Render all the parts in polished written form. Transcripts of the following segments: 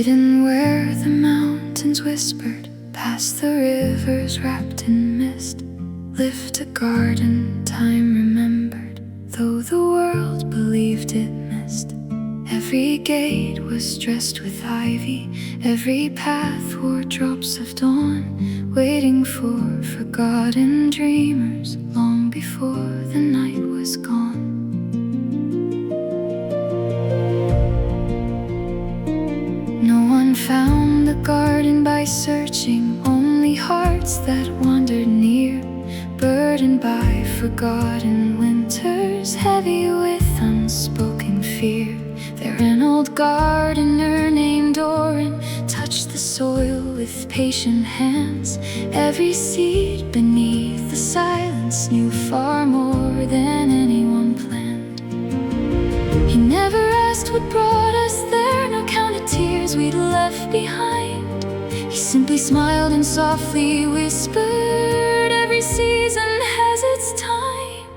hidden where the mountains whispered, past the rivers wrapped in mist, lived a garden time remembered, though the world believed it missed. Every gate was dressed with ivy, every path wore drops of dawn, waiting for forgotten dreamers long before the night was gone. No one found the garden by searching, only hearts that wandered near, burdened by forgotten winters, heavy with unspoken fear. There an old gardener named Auren touched the soil with patient hands. Every seed beneath the silence knew far more than anyone planned. He never asked what brought us there, nor counted tears we'd left behind. He simply smiled and softly whispered, every season has its time.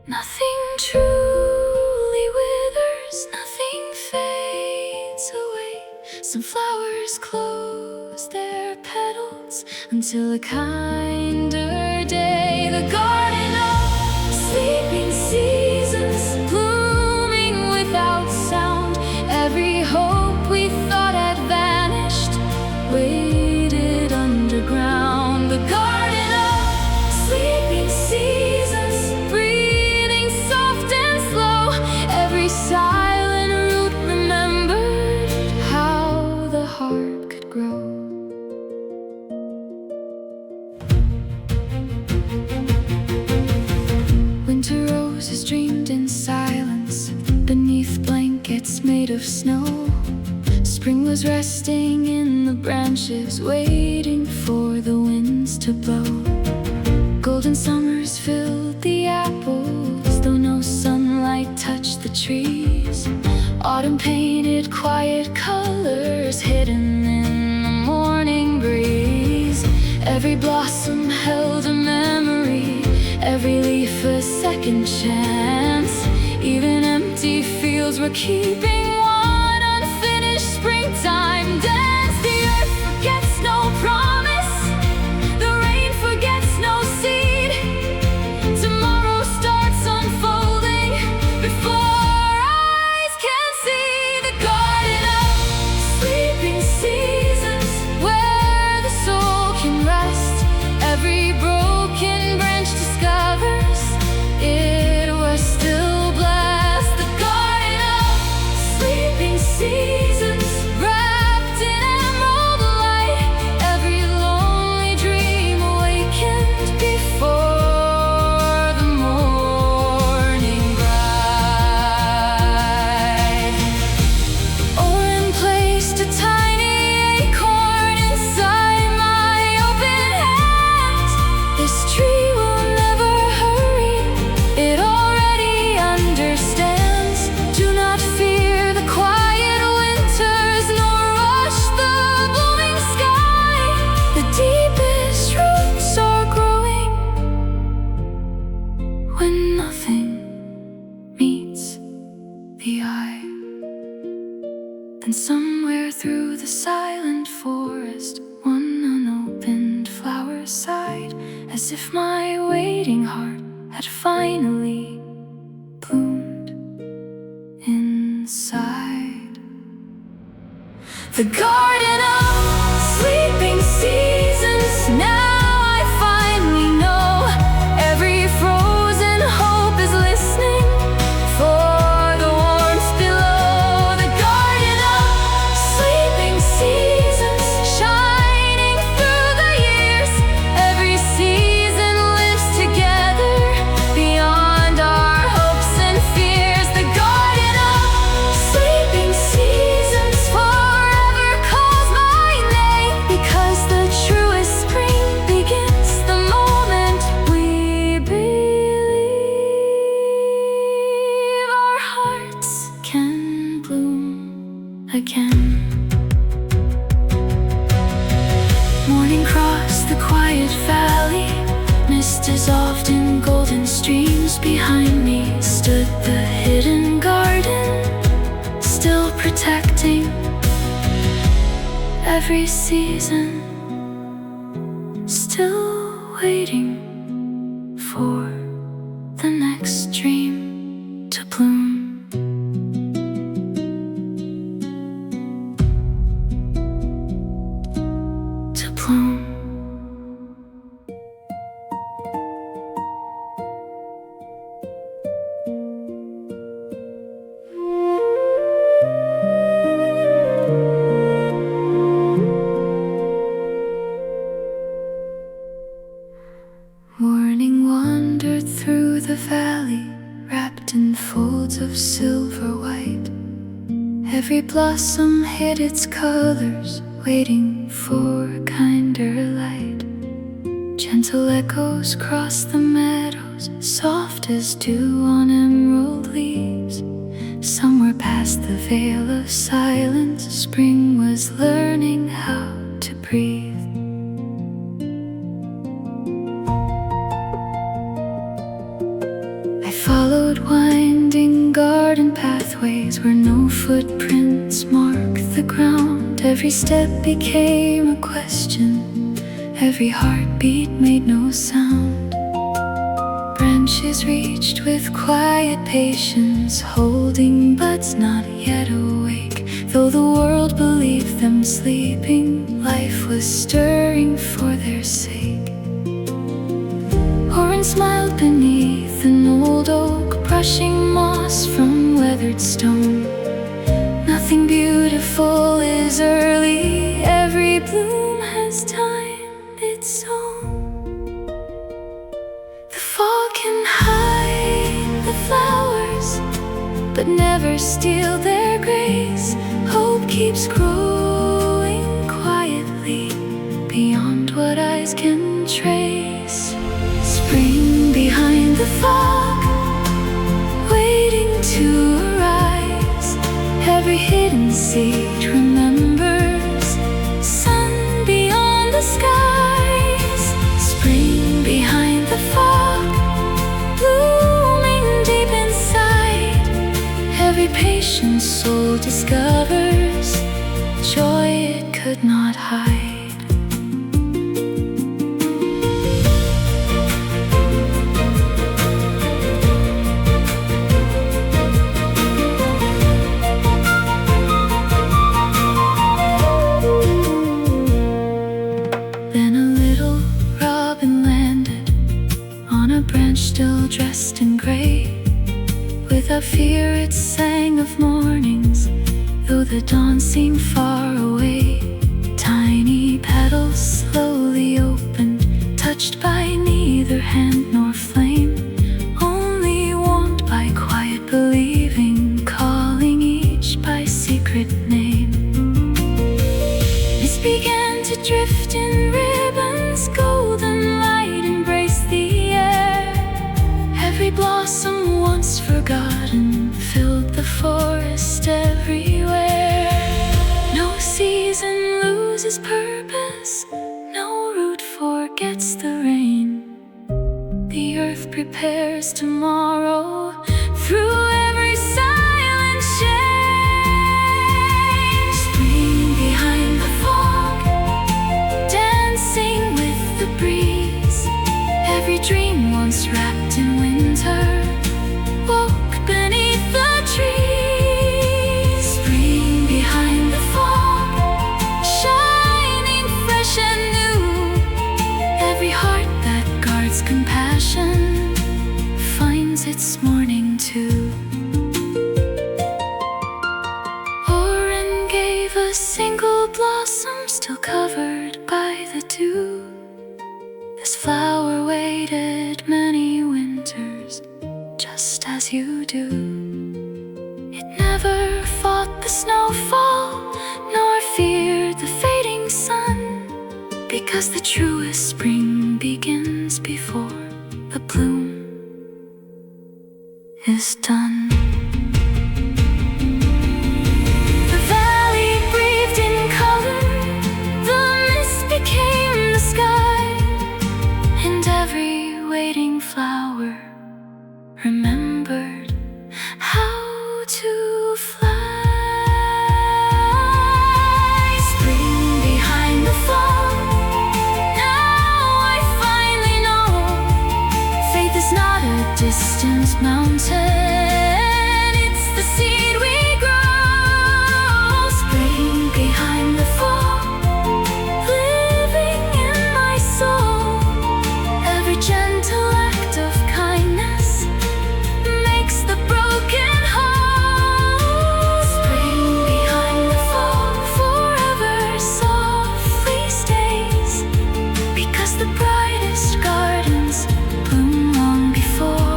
Nothing truly withers, nothing fades away. Some flowers close their petals until a kinder day. The garden of sleeping seasons, blooming without sound. Every hope we thought had vanished waited underground. The garden of sleeping seasons, breathing soft and slow. Every silent root remembered how the heart could grow. Winter roses dreamed in silence beneath blankets made of snow. Spring was resting in the branches, waiting for the winds to blow. Golden summers filled the apples, though no sunlight touched the trees. Autumn painted quiet colors hidden in the morning breeze. Every blossom held a memory, every leaf a second chance. Even empty fields were keeping one unfinished springtime dance. The earth forgets no promise, the rain forgets no seed. Tomorrow starts unfolding before eyes can see. The garden of sleeping seasons, where the soul can rest. Every broken branch discovers it was still blessed. The garden of sleeping seasons, wrapped in emerald light. Every lonely dream awakened before the morning bright. Auren placed a tiny acorn inside my open hand. This tree will never hurry, it already understands. Do not fear the quiet winters, nor rush the blooming sky. The deepest roots are growing when nothing meets the eye. And somewhere through the silent forest, one unopened flower sighed, as if my waiting heart had finally bloomed inside. The garden of sleeping seasons, now I finally know. Every frozen hope is listening for the warmth below. The garden of sleeping seasons, shining through the years. Every season lives together beyond our hopes and fears. The garden of sleeping seasons forever calls my name, because the truest spring begins the moment we believe our hearts can bloom again. Morning crossed the quiet valley, mist dissolved in golden streams. Behind me stood the hidden garden, still protecting every season, still waiting for the next dream to bloom. To bloom. Morning wandered through the valley, wrapped in folds of silver white. Every blossom hid its colors, waiting for a kinder light. Gentle echoes crossed the meadows, soft as dew on emerald leaves. Somewhere past the veil of silence, spring was learning how to breathe. Followed winding garden pathways where no footprints mark the ground. Every step became a question, every heartbeat made no sound. Branches reached with quiet patience, holding buds not yet awake. Though the world believed them sleeping, life was stirring for their sake. Auren smiled beneath an old oak, brushing moss from weathered stone. Nothing beautiful is early, every bloom has timed its own. The fall can hide the flowers, but never steal their grace. Hope keeps growing quietly, beyond what eyes can trace. Spring behind the fog, waiting to arise. Every hidden seed remembers, sun beyond the skies. Spring behind the fog, blooming deep inside. Every patient soul discovers joy it could not hide. Still dressed in gray, without fear it sang of mornings, though the dawn seemed far away. Tiny petals slowly opened, touched by neither hand nor flame, only warmed by quiet believing, calling each by secret name. Mist began to drift in ribbons, golden light embraced the air. Every blossom once forgotten filled the forest everywhere. No season loses purpose, no root forgets the rain. The earth prepares tomorrow through every silent change. Spring behind the fog, dancing with the breeze. Every dream once wrapped in winter woke beneath the trees. Spring behind the fog, shining fresh and new. Every heart that guards compassion finds its morning too. Auren gave a single blossom still covered by the dew. This flower waited many winters, just as you do. It never fought the snowfall, nor feared the fading sun, because the truest spring begins before the bloom is done. The valley breathed in color, the mist became the sky, and every waiting flower remembered how to fly. this mountain. It's the seed we grow, spring behind the fall, living in my soul. Every gentle act of kindness makes the broken whole. Spring behind the fall, forever softly stays, because the brightest gardens bloom long before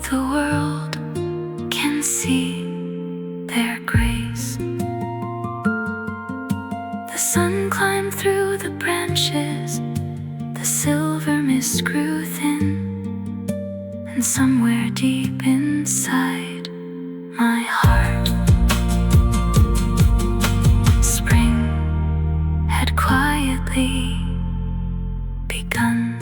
the world can see their grace. The sun climbed through the branches, the silver mist grew thin, and somewhere deep inside my heart, spring had quietly begun.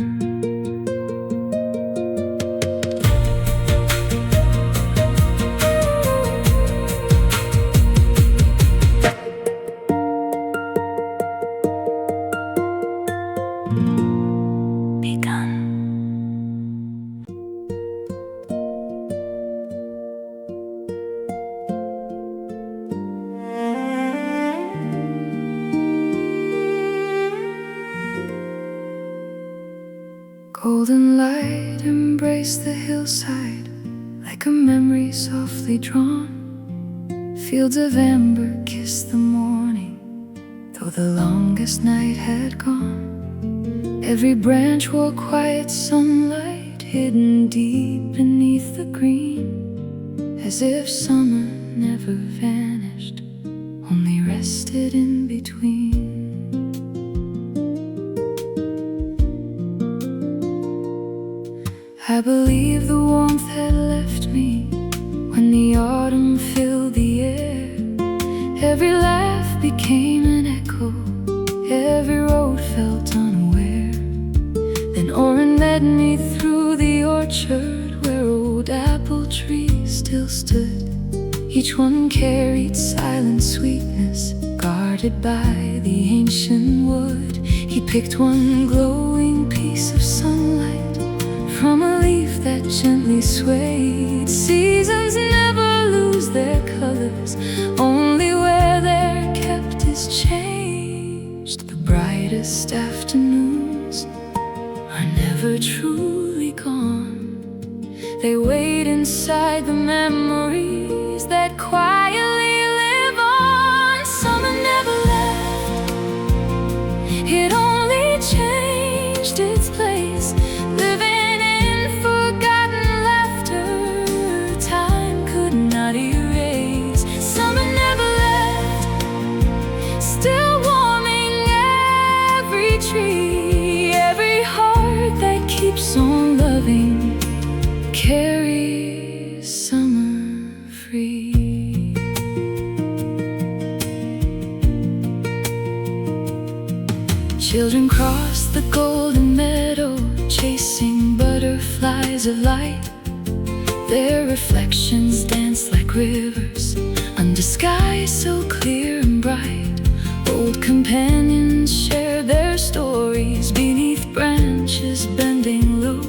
Golden light embraced the hillside like a memory softly drawn. Fields of amber kissed the morning, though the longest night had gone. Every branch wore quiet sunlight, hidden deep beneath the green, as if summer never vanished, only rested in between. I believe the warmth had left me when the autumn filled the air. Every laugh became an echo, every road felt unaware. Then Auren led me through the orchard where old apple trees still stood. Each one carried silent sweetness, guarded by the ancient wood. He picked one glowing piece of sunlight from a leaf that gently swayed. Seasons never lose their colors, only where they're kept is changed. The brightest afternoons are never truly gone. They wait inside the memories that quietly live on. Summer never left, it only changed its place, living every heart that keeps on loving carries summer free. Children cross the golden meadow, chasing butterflies of light. Their reflections dance like rivers under skies so clear and bright. Old companions share their stories beneath branches bending low.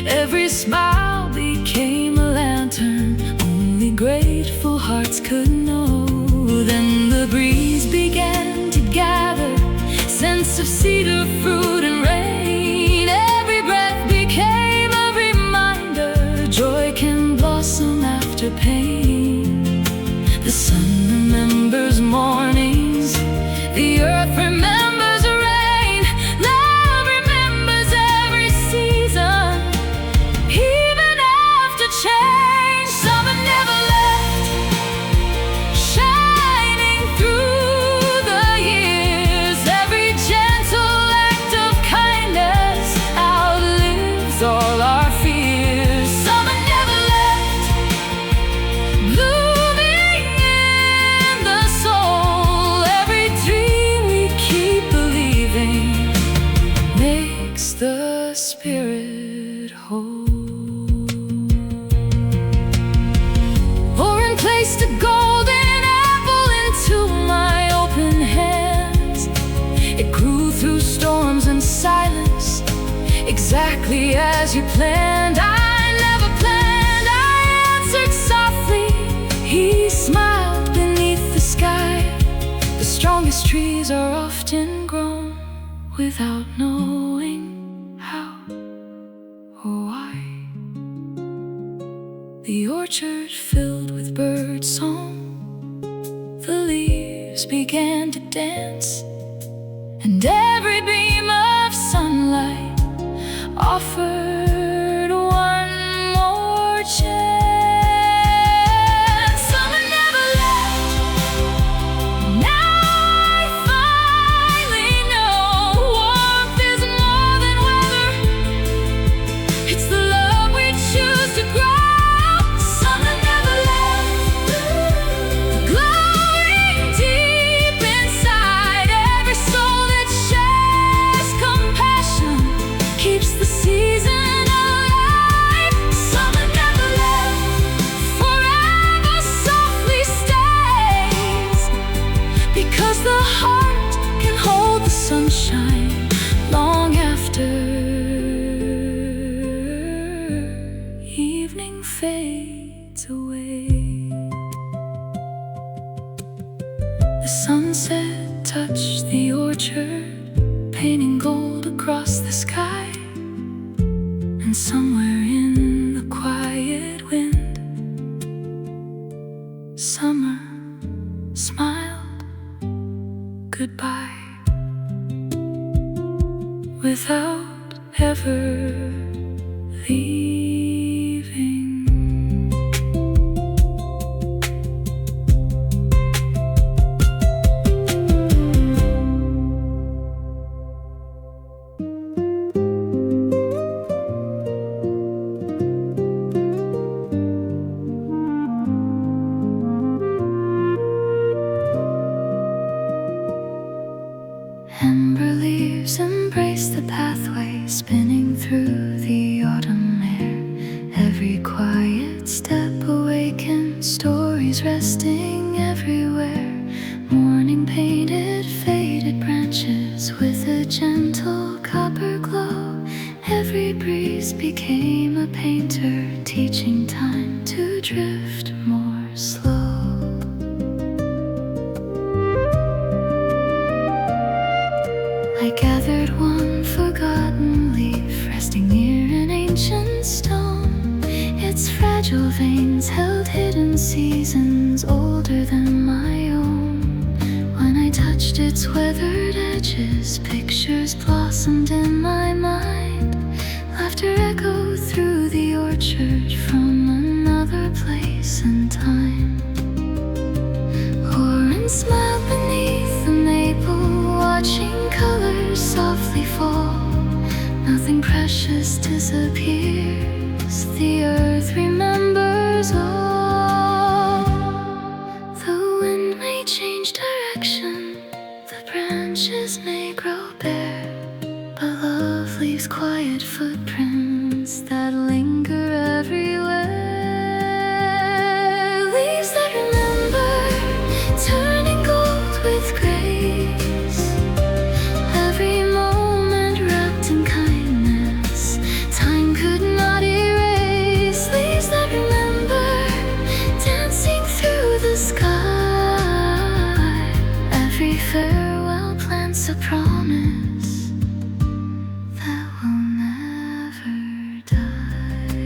Every smile became a lantern only grateful hearts could know. Then the breeze began to gather scents of cedar, fruit, and rain. Every breath became a reminder joy can blossom after pain. The sun remembers exactly as you planned. I never planned, I answered softly. He smiled beneath the sky. The strongest trees are often grown without knowing how or why. The orchard filled with bird song, the leaves began to dance, and every beam of sunlight offered one more chance. Summer never left. Now I finally know warmth is more than weather. It's the love we choose to grow. Summer never left. Glowing deep inside every soul that shares compassion, keeps the season alive. Summer never left. Forever softly stays, because the heart can hold the sunshine long after evening fades away. The sunset touched the orchard, painting gold across the sky. And somewhere in the quiet wind, summer smiled goodbye without ever leaving. Amber leaves embrace the pathway, spinning through the autumn air. Every quiet step awakens stories resting everywhere. Morning painted faded branches with a gentle copper glow. Every breeze became a painter, teaching time to drift more slow. I gathered one forgotten leaf, resting near an ancient stone. Its fragile veins held hidden seasons older than my own. When I touched its weathered edges, pictures blossomed in my mind. Laughter echoed through the orchard from another place and time. Auren smiled beneath the maple, watching colors softly fall. Nothing precious disappears, the earth remembers all. The wind may change direction, the branches may grow bare, but love leaves quiet footprints that linger everywhere. Leaves that remember, turning gold with grace. Every moment wrapped in kindness, time could not erase. Leaves that remember, dancing through the sky. Every farewell plants a promise that will never die.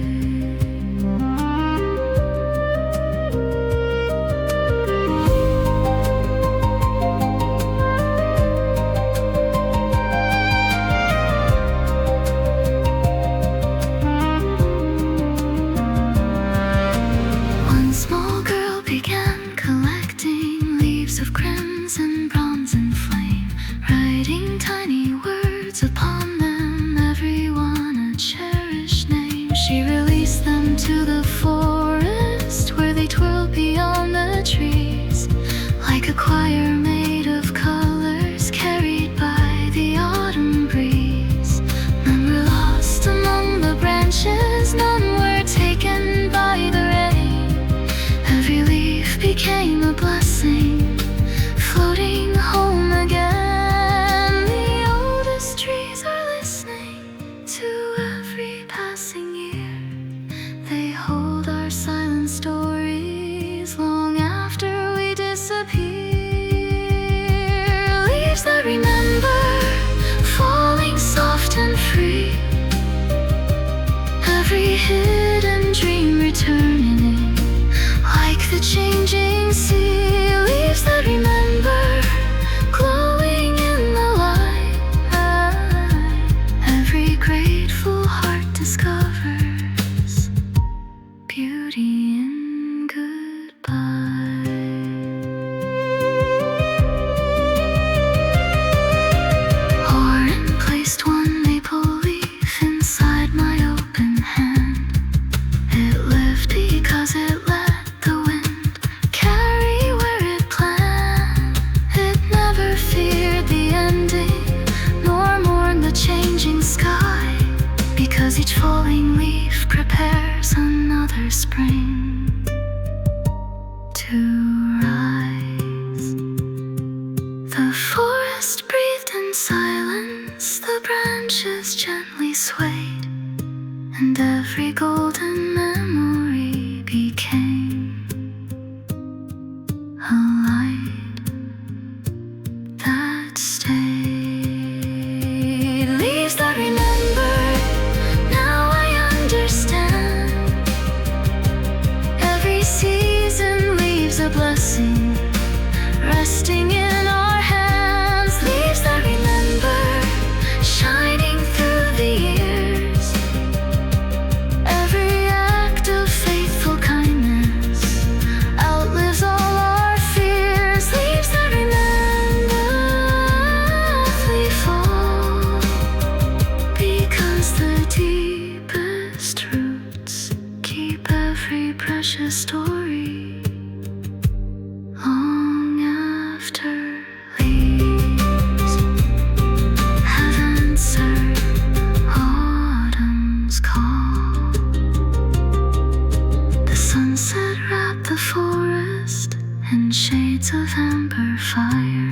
fire.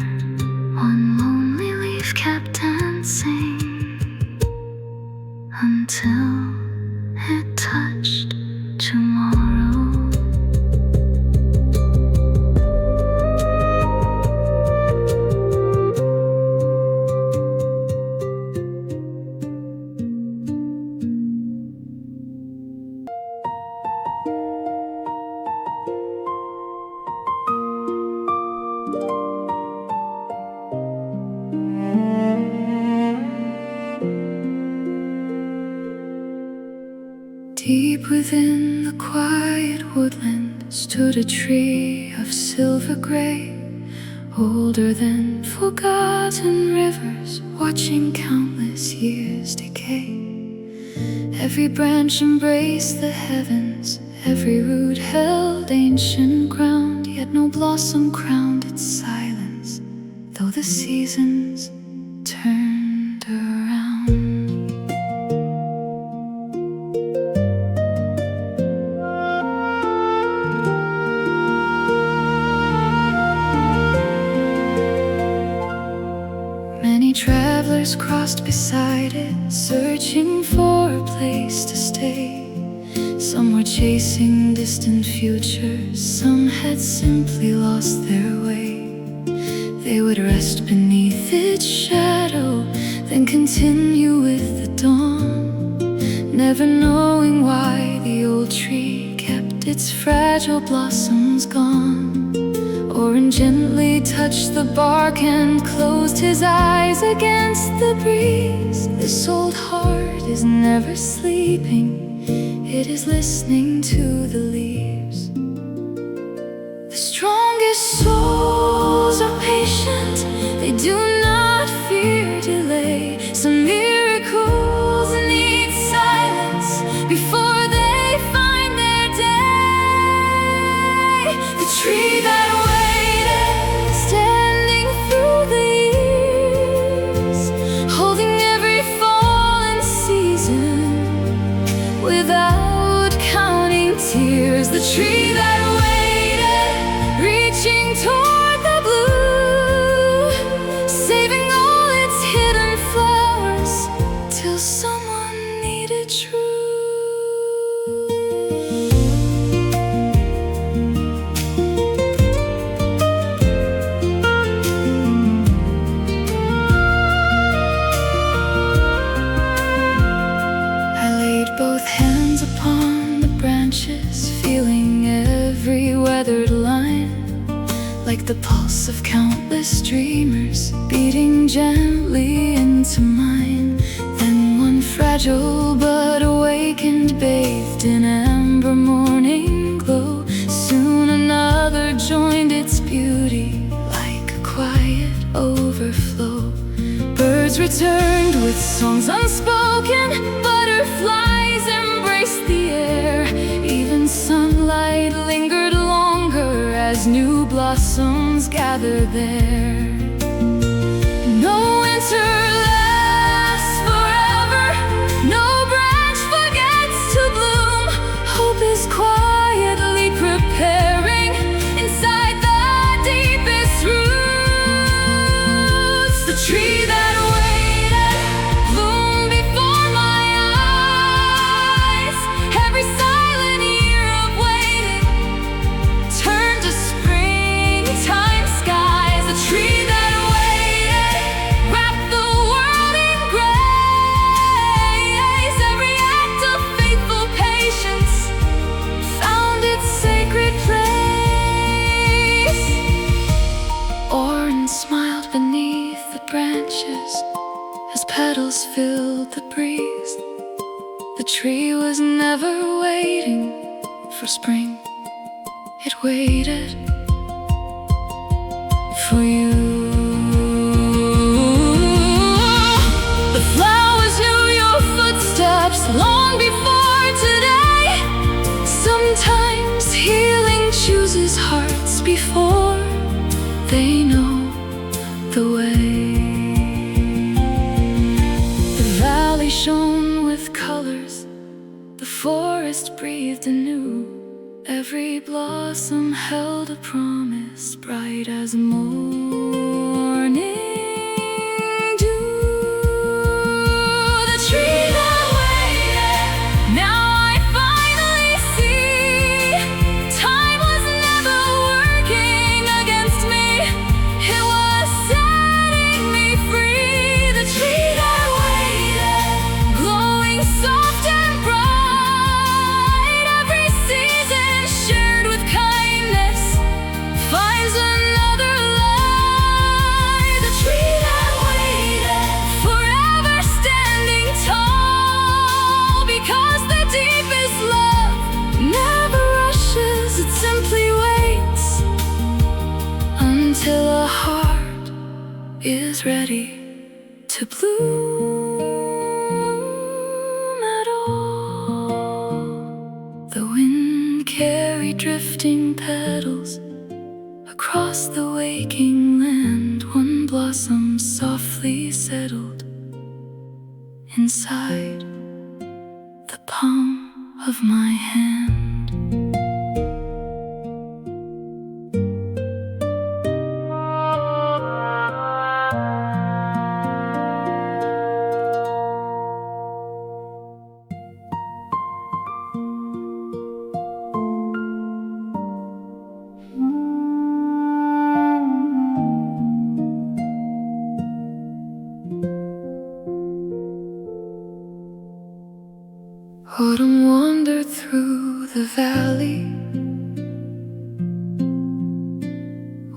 One lonely leaf kept dancing until it touched tomorrow. Deep within the quiet woodland stood a tree of silver gray, older than forgotten rivers, watching countless years decay. Every branch embraced the heavens, every root held ancient ground, yet no blossom crowned its silence, though the seasons turned around. Many travelers crossed beside it, searching for a place to stay. Some were chasing distant futures, some had simply lost their way. They would rest beneath its shadow, then continue with the dawn, never knowing why the old tree kept its fragile blossoms gone. Auren gently touched the bark and closed his eyes against the breeze. This old heart is never sleeping, it is listening to the leaves. The strongest souls are patient, they do not fear delay. Some miracles need silence before they find their day. The tree that the tree that waited, reaching toward the blue, saving all its hidden flowers till someone needed truth. I laid both hands upon the branches, feeling every weathered line, like the pulse of countless dreamers beating gently into mine. Then one fragile bud awakened, bathed in amber morning glow. Soon another joined its beauty, like a quiet overflow. Birds returned with songs unspoken, butterflies embraced the air. Even sunlight lingered longer as new blossoms gathered there. No winter lasts forever, no branch forgets to bloom. Hope is quietly preparing inside the deepest roots. The tree that smiled beneath the branches as petals filled the breeze. The tree was never waiting for spring, it waited for you. The flowers knew your footsteps long before today. Sometimes healing chooses hearts before they know the way. The valley shone with colors, the forest breathed anew. Every blossom held a promise. promise, bright as morning dew. The tree that waited, now I finally see. Time was never working against me, it was setting me free. The tree that waited, glowing soft and bright, every season shared with kindness finds another light. The tree that waited, forever standing tall, because the deepest love never rushes, it simply waits until a heart is ready to bloom at all. The wind carried drifting petals across the waking land. One blossom softly settled inside the palm of my hand. Autumn wandered through the valley,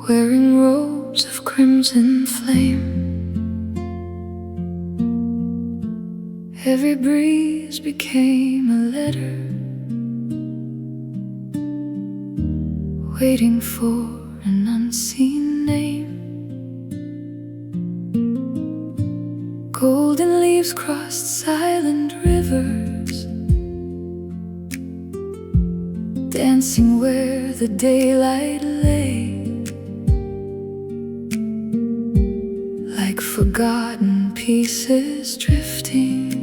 wearing robes of crimson flame. Every breeze became a letter, waiting for an unseen name. Golden leaves crossed silent rivers, dancing where the daylight lay, like forgotten pieces drifting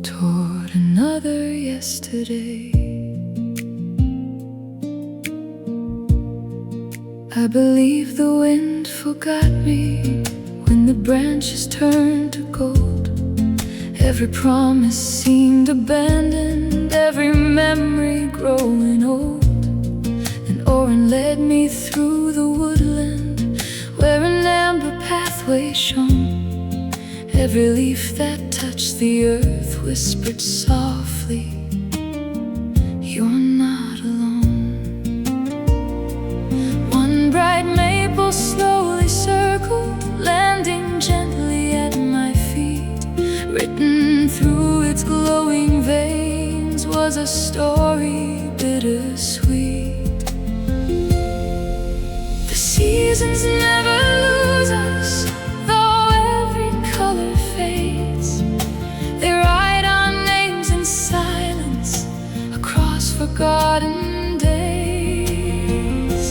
toward another yesterday. I believe the wind forgot me when the branches turned to gold. Every promise seemed abandoned, every memory growing old. And Auren led me through the woodland, where an amber pathway shone. Every leaf that touched the earth whispered softly, "You're not alone." One bright maple slowly circled, landing gently at my feet. Written through its glowing veins was a story bittersweet. The seasons never lose us, though every color fades. They write our names in silence across forgotten days.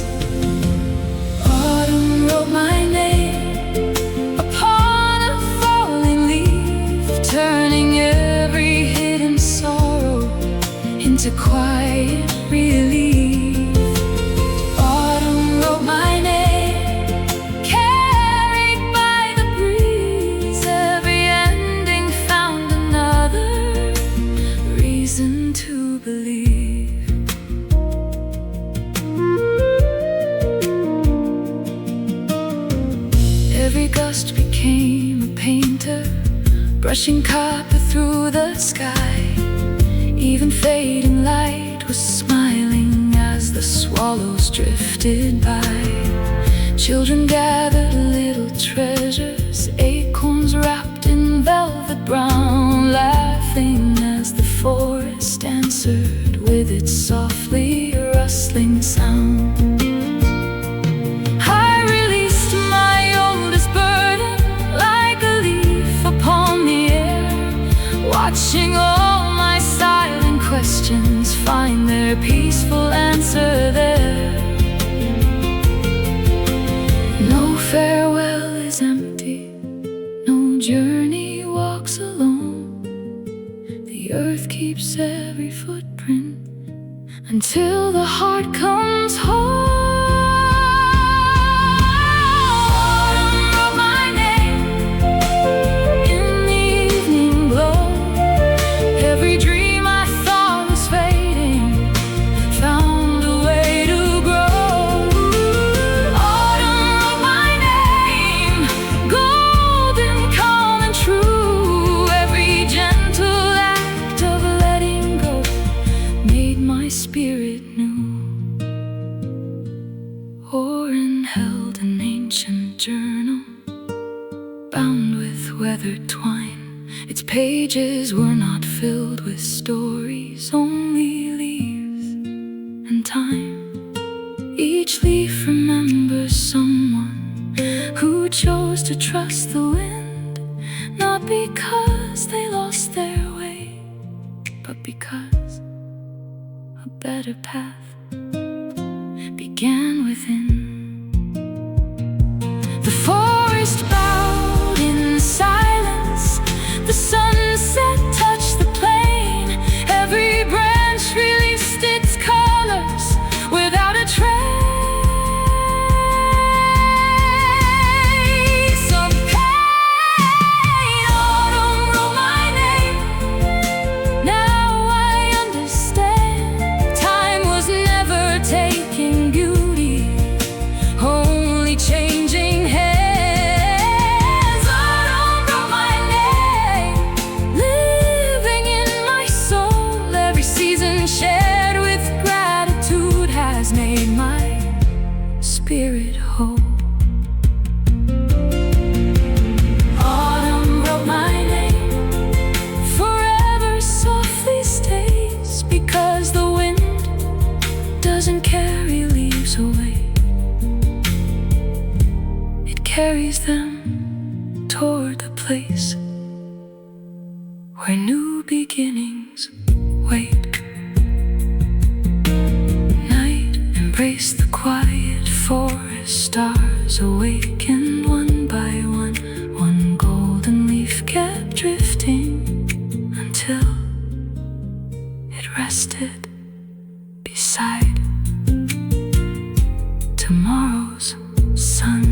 Autumn wrote my name upon a falling leaf, turning every hidden sorrow into quiet relief. Autumn wrote my name, carried by the breeze. Every ending found another reason to believe. Every gust became a painter, brushing copper through the sky. Even fading light was smiling as the swallows drifted by. Children gathered little treasures, acorns wrapped in velvet brown, laughing as the forest answered with its softly rustling sound. I released my oldest burden like a leaf upon the air, watching all my silent questions find their peaceful answer there. No farewell is empty, no journey walks alone. The earth keeps every footprint until the heart comes Auren held an ancient journal bound with weathered twine. Its pages were not filled with stories, only leaves and time. Each leaf remembers someone who chose to trust the wind, not because they lost their way, but because a better path began within. The forest bowed in silence, the sunset touched the plain. Every branch released its colors without a trace of pain. Autumn wrote my name, now I understand. Time was never taking beauty, only changing hands. Autumn wrote my name, living in my soul. Every season shared with gratitude has made my spirit whole. Autumn wrote my name, forever softly stays, because the wind doesn't carry leaves away. It carries them toward the place where new beginnings wait. Night embraced the quiet forest, stars awakened one by one. One golden leaf kept drifting until it rested beside tomorrow's sun.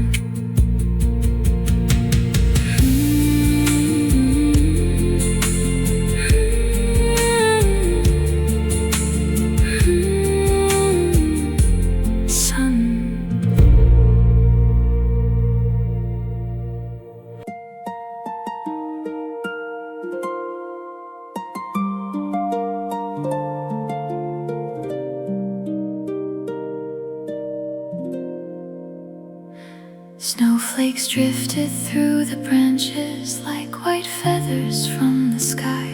Snowflakes drifted through the branches like white feathers from the sky.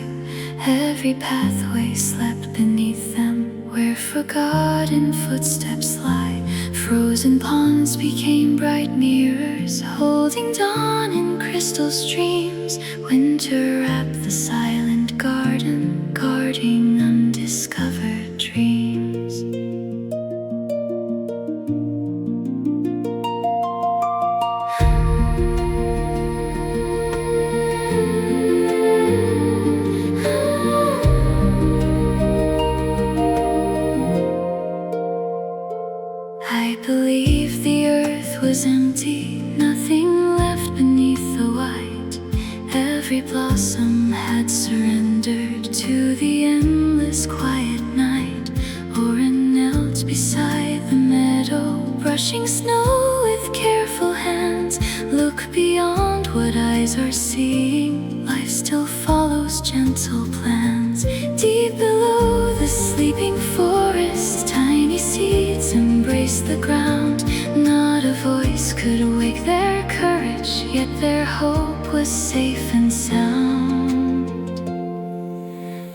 Every pathway slept beneath them, where forgotten footsteps lie. Frozen ponds became bright mirrors, holding dawn in crystal streams. Winter wrapped the silent garden, guarding undiscovered dreams. I believe the earth was empty, nothing left beneath the white. Every blossom had surrendered to the endless quiet night. Auren knelt beside the meadow, brushing snow with careful hands. Look beyond what eyes are seeing, life still follows gentle plans. Deep below the sleeping forest, tiny seeds embrace the ground. Not a voice could wake their courage, yet their hope was safe and sound.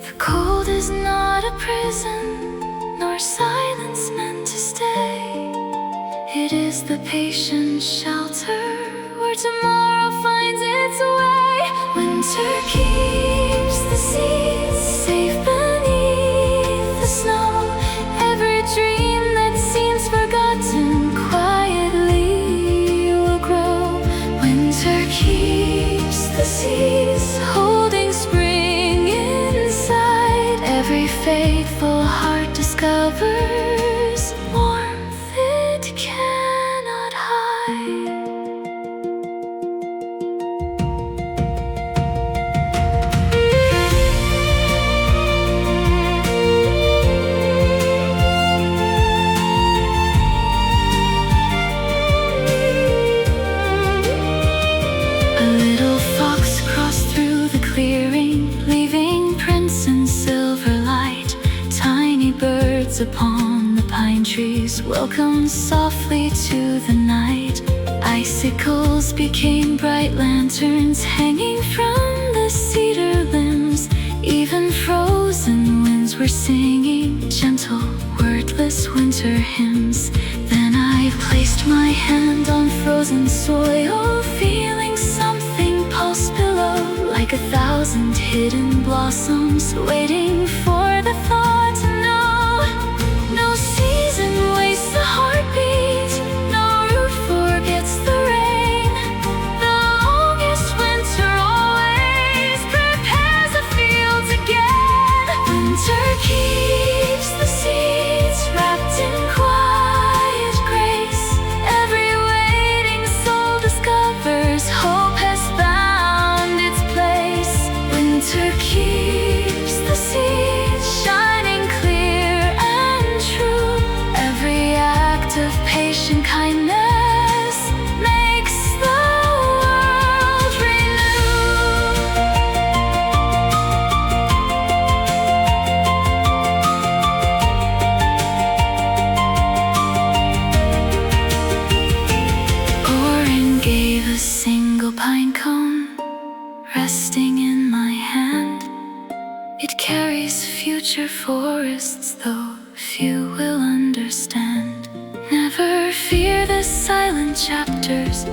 The cold is not a prison, nor silence meant to stay. It is the patient shelter where tomorrow finds its way. Winter keeps the seeds safe beneath the snow. Every dream that seems forgotten quietly will grow. Winter keeps the seeds holding spring inside. Every faithful heart discovers warmth it cannot hide. Upon the pine trees, welcome softly into the night. Icicles became bright lanterns hanging from the cedar limbs. Even frozen winds were singing gentle, wordless winter hymns. Then I placed my hand on frozen soil, feeling something pulse below, like 1,000 hidden blossoms waiting for the thought to know. No season wastes a heartbeat, no root forgets the rain. The longest winter always prepares the fields again. Winter keeps the seeds wrapped in quiet grace. Every waiting soul discovers hope has found its place. Winter keeps the seeds shining clear and true. Every act of patient kindness makes the world renew. Auren gave a single pine cone, resting in my hand. It carries future forests, though few will understand. Never fear the silent chapters,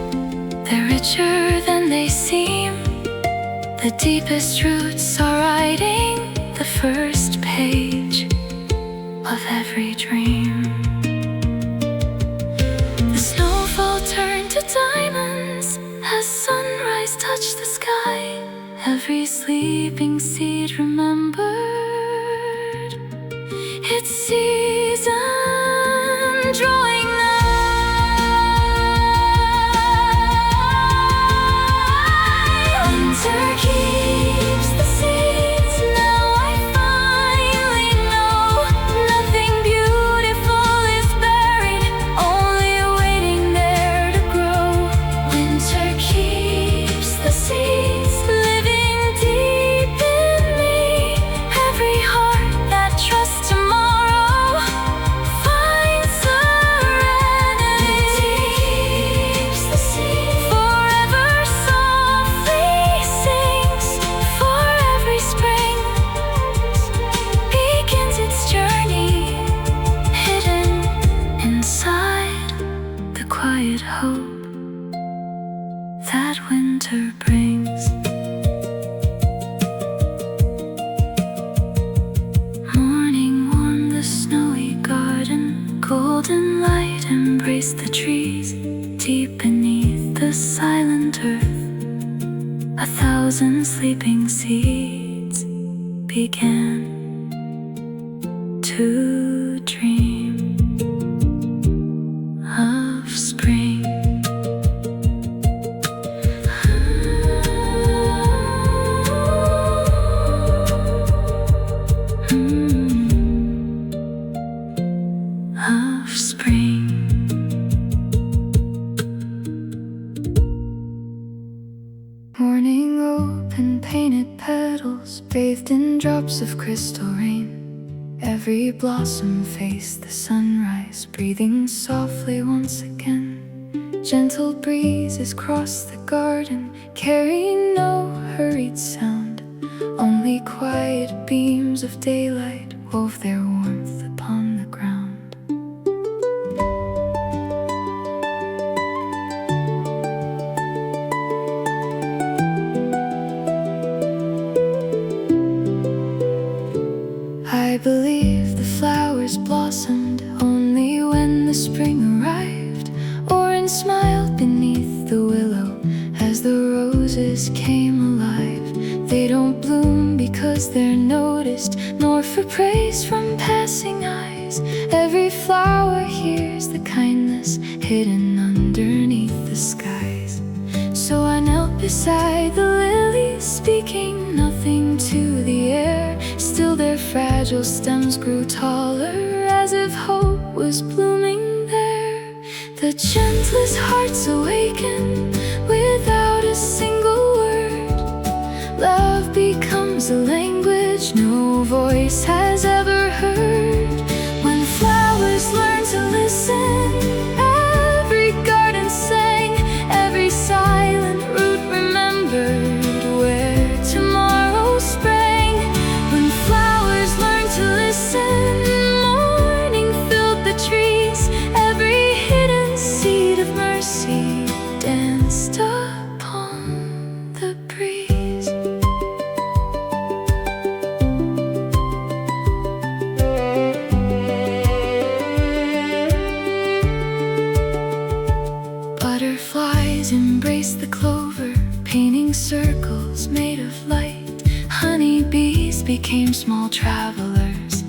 they're richer than they seem. The deepest roots are writing the first page of every dream. The snowfall turned to diamonds as sunrise touched the sky. Every sleeping seed remembered its season drawing nigh. Winter keeps the seeds, now I finally know. Nothing beautiful is buried, only waiting there to grow. Winter keeps the seeds living deep in me. Every heart that trusts tomorrow finds serenity. Keeps the seed forever softly sings. For every spring begins its journey, hidden inside the quiet hope that winter brings. Morning warmed the snowy garden, golden light embraced the trees. Deep beneath the silent earth, 1,000 sleeping seeds began to dream of spring. Of spring. Morning open painted petals, bathed in drops of crystal rain. Every blossom faced the sunrise, breathing softly once again. Gentle breezes crossed the garden, carrying no hurried sound. Only quiet beams of daylight wove their warmth upon the ground. I believe the flowers blossomed only when the spring arrived. Auren smiled beneath the willow as the roses came alive. They don't bloom because they're noticed, nor for praise from passing eyes. Every flower hears the kindness hidden underneath the skies. So I knelt beside the lilies, speaking nothing to the air. Still their fragile stems grew taller, as if hope was blooming there. The gentlest hearts awaken without a single word. Love becomes a language no voice has ever heard. When flowers learn to listen, came small travelers,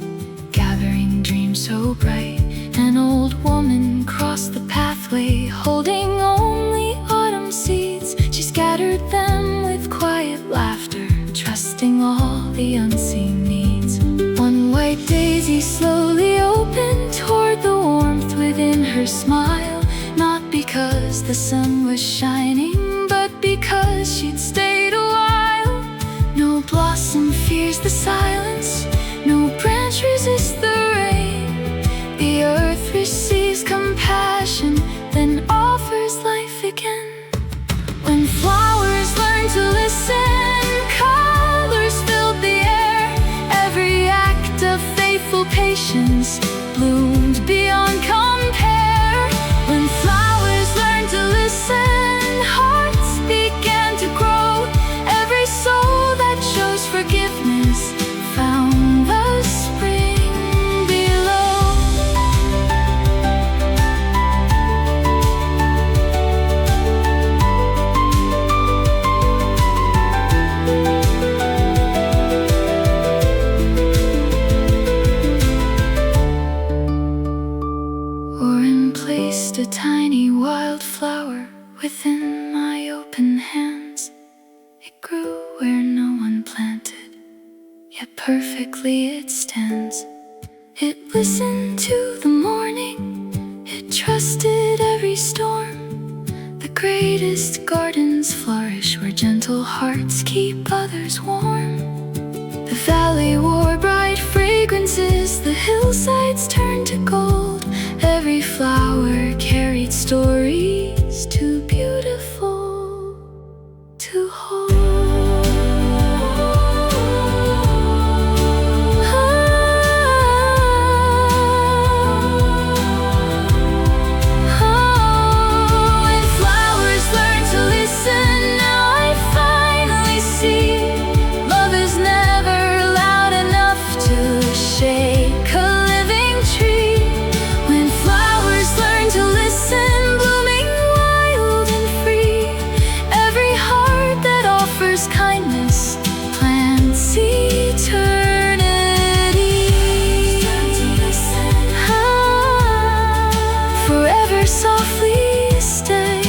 gathering dreams so bright. An old woman crossed the pathway, holding only autumn seeds. She scattered them with quiet laughter, trusting all the unseen needs. One white daisy slowly opened toward the warmth within her smile, not because the sun was shining, but because she'd stayed a while. No blossom fears the silence, no branch resists the rain. The earth receives compassion, then offers life again. When flowers learn to listen, colors filled the air. Every act of faithful patience bloomed beyond compare. When flowers learn to listen, hearts began to grow. Every soul that chose forgiveness found the spring below. Auren placed a tiny wildflower within my open hands. It grew where no one planted, yet perfectly it stands. It listened to the morning, it trusted every storm. The greatest gardens flourish where gentle hearts keep others warm. The valley wore bright fragrances, the hillsides turned to gold. Every flower carried stories too beautiful to hold. When flowers learn to listen, now I finally see love is never loud enough to shake a living tree. When flowers learn to listen, blooming wild and free. Every heart that offers kindness plants eternity. Forever softly stay,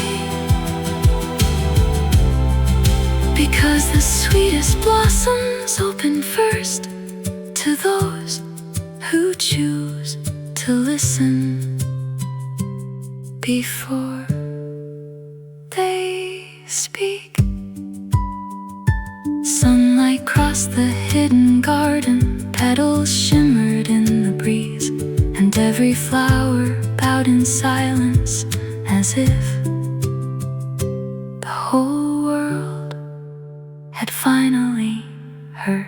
because the sweetest blossoms open first to those who choose to listen before they speak. Sunlight crossed the hidden garden, petals shimmered in the breeze, and every flower bowed in silence, as if the whole world had finally heard.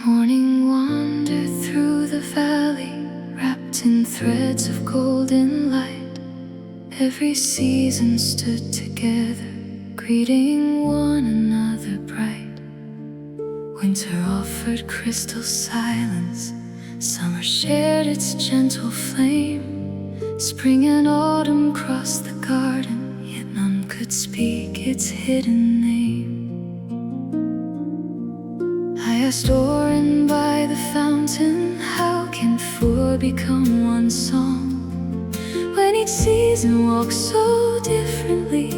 Morning wandered through the valley, wrapped in threads of golden light. Every season stood together, greeting one another bright. Winter offered crystal silence, summer shared its gentle flame. Spring and autumn crossed the garden, yet none could speak its hidden name. I asked Auren by the fountain, how can four become one song, when each season walks so differently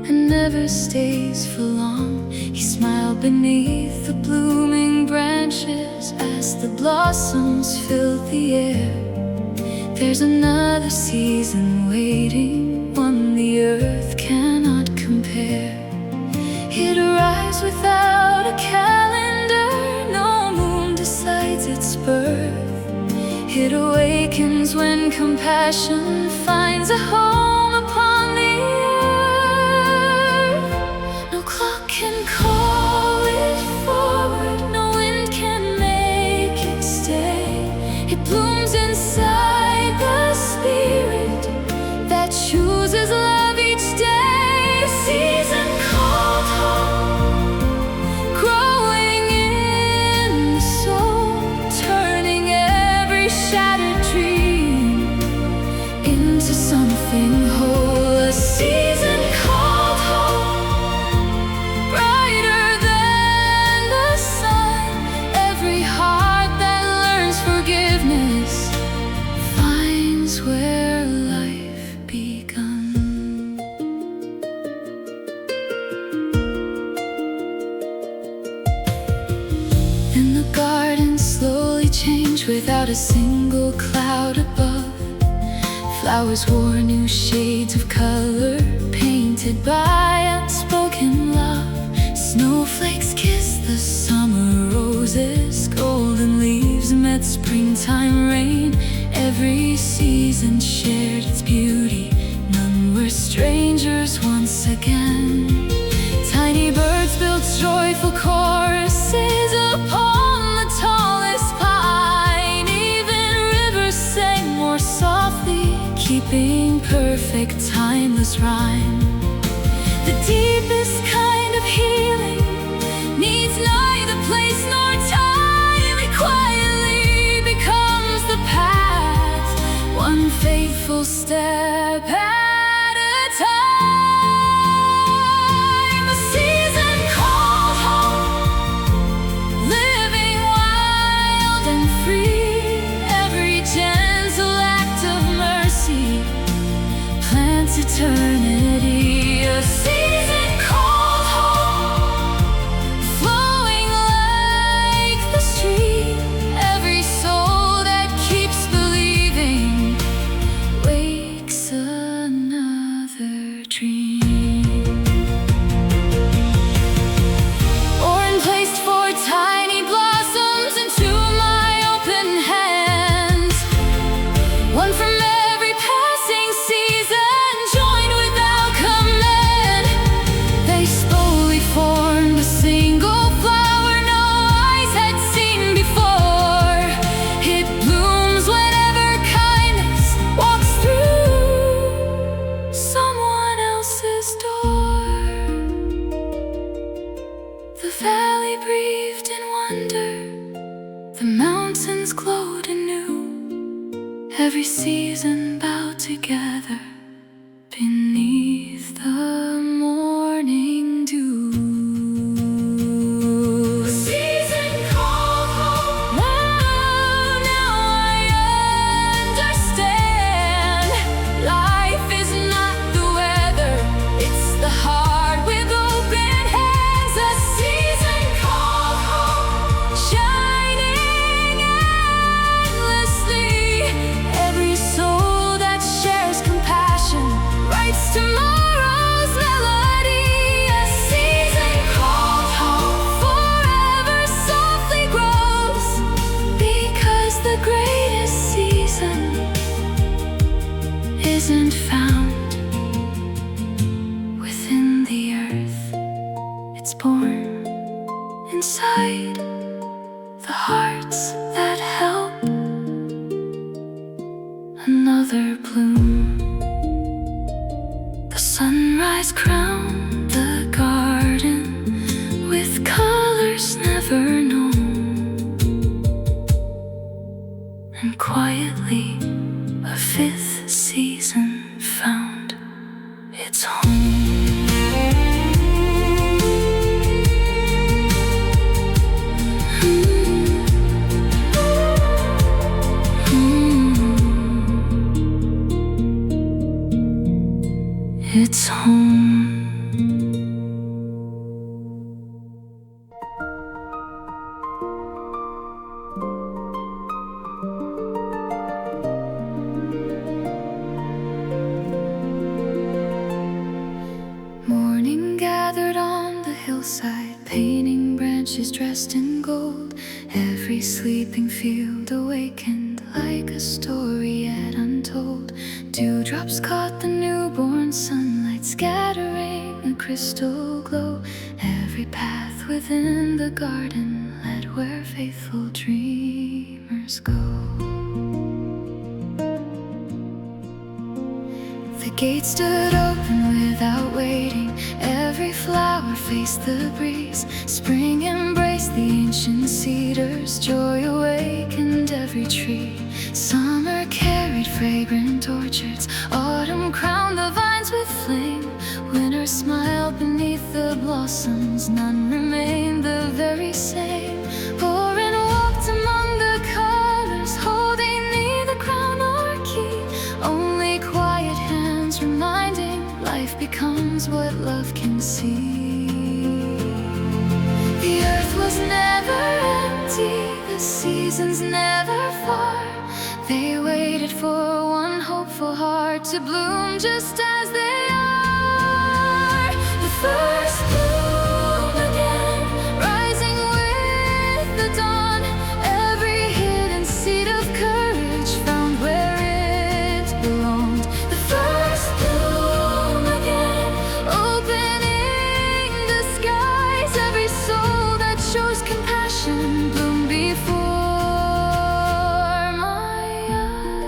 and never stays for long? He smiled beneath the blooming branches as the blossoms filled the air. There's another season waiting, one the earth cannot compare. It arrives without a calendar, no moon decides its birth. It awakens when compassion finds a home upon the earth. No clock can call it forward, no wind can make it stay. It blooms inside beach without a single cloud above. Flowers wore new shades of color, painted by unspoken love. Snowflakes kissed the summer roses, golden leaves met springtime rain. Every season shared its beauty, none were strangers once again. Tiny birds built joyful choruses upon the tallest pine. Even rivers sang more softly, keeping perfect timeless rhyme. The deepest kind of healing needs neither place nor time. It quietly becomes the path, one faithful step at a time. A season called home, living wild and free. Every gentle act of mercy plants eternity. A season called home, flowing like the stream. Every soul that keeps believing wakes another dream. Auren placed 4 tiny blossoms into my open hands, one from every passing season, joined without command. They slowly formed a single flower no eyes had seen before. It blooms whenever kindness walks through someone else's door. The valley breathed in wonder, the mountains glowed anew. Every season bowed together beneath the morning dew. A season called home. Now I understand. Life is not the weather, it's the heart with open hands. A season called home, shining endlessly. Every soul that shares compassion writes tomorrow's melody. A season called home, forever softly grows, because the greatest season isn't found within the earth. It's born inside the hearts that help another bloom. The sunrise crowned the garden with colors never known, and quietly a 5th season found its home. It's home. Morning gathered on the hillside, painting branches dressed in gold. Every sleeping field awakened like a story yet untold. Dewdrops caught the newborn sunlight, scattering a crystal glow. Every path within the garden led where faithful dreamers go. The gate stood open without waiting. Every flower faced the breeze. Spring embraced the ancient cedars. Joy awakened every tree. Summer carried fragrant orchards. Autumn crowned the vines with flame. Winter smiled beneath the blossoms. None remained the very same. Auren walked among the colors, holding neither crown nor key. Only quiet hands reminding life becomes what love can see. The earth was never empty. The seas seasons never far. They waited for one hopeful heart to bloom just as they are. The first bloom again, rising with the dawn. Every hidden seed of courage found where it belonged. The first bloom again, opening the skies. Every soul that shows compassion bloom before my eyes.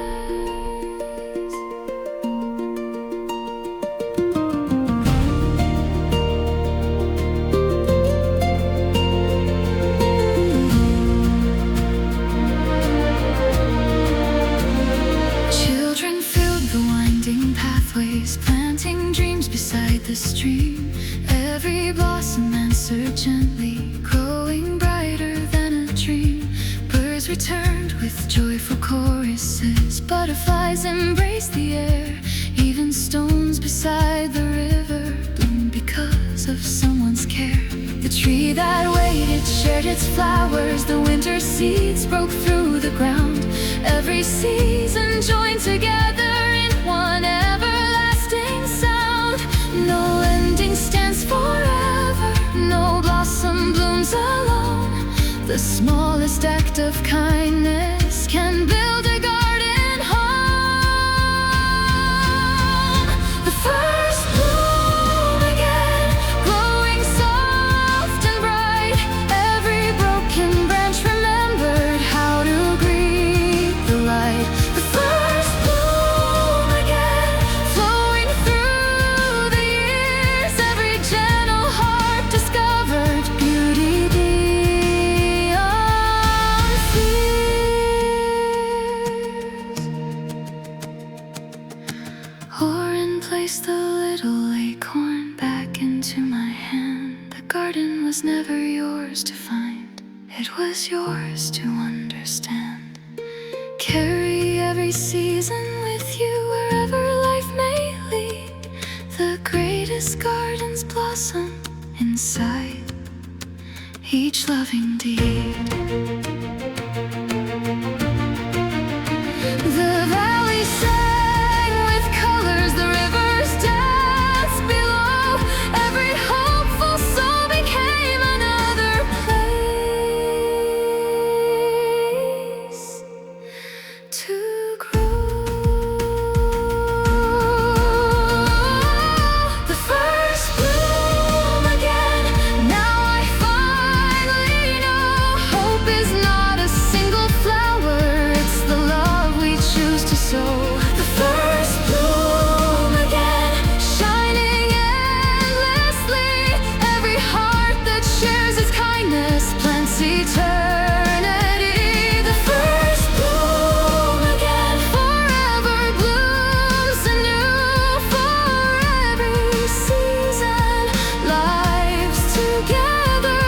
Children filled the winding pathways, planting dreams beside the stream. Every blossom answered gently, growing brighter than a dream. Birds returned with joyful choruses, butterflies embraced the air. Even stones beside the river bloomed because of someone's care. The tree that waited shared its flowers, the winter seeds broke through the ground. Every season joined together in one everlasting sound. No ending stands forever, no blossom blooms alone. The smallest act of kindness can build a garden home. The first bloom again, glowing soft and bright. Every broken branch remembered how to greet the light. The first bloom again, flowing through the years. Every gentle heart discovered beauty beyond fears. Auren placed the little acorn back into my hand. The garden was never yours to find, it was yours to understand. Carry every season with you wherever life may lead. The greatest gardens blossom inside each loving deed. The valley sang with colors, the rivers danced below. Every hopeful soul became another place to grow. The first bloom again, now I finally know. Hope is not a single flower, it's the love we choose to sow. The first bloom again, shining endlessly. Every heart that shares its kindness plants eternity. The first bloom again, forever blooms anew. For every season, lives together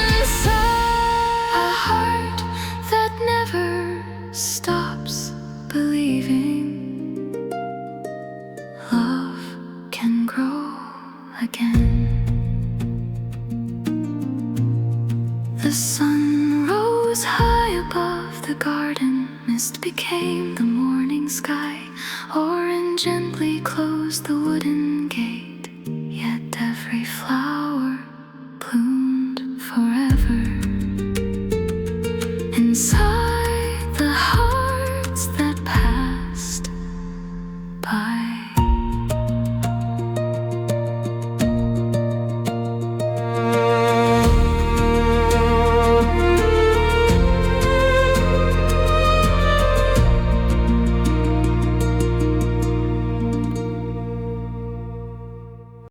inside a heart that never stops believing love can grow again. The sun rose high above the garden, mist became the morning sky. Auren gently closed the wooden gate, yet every flower bloomed forever inside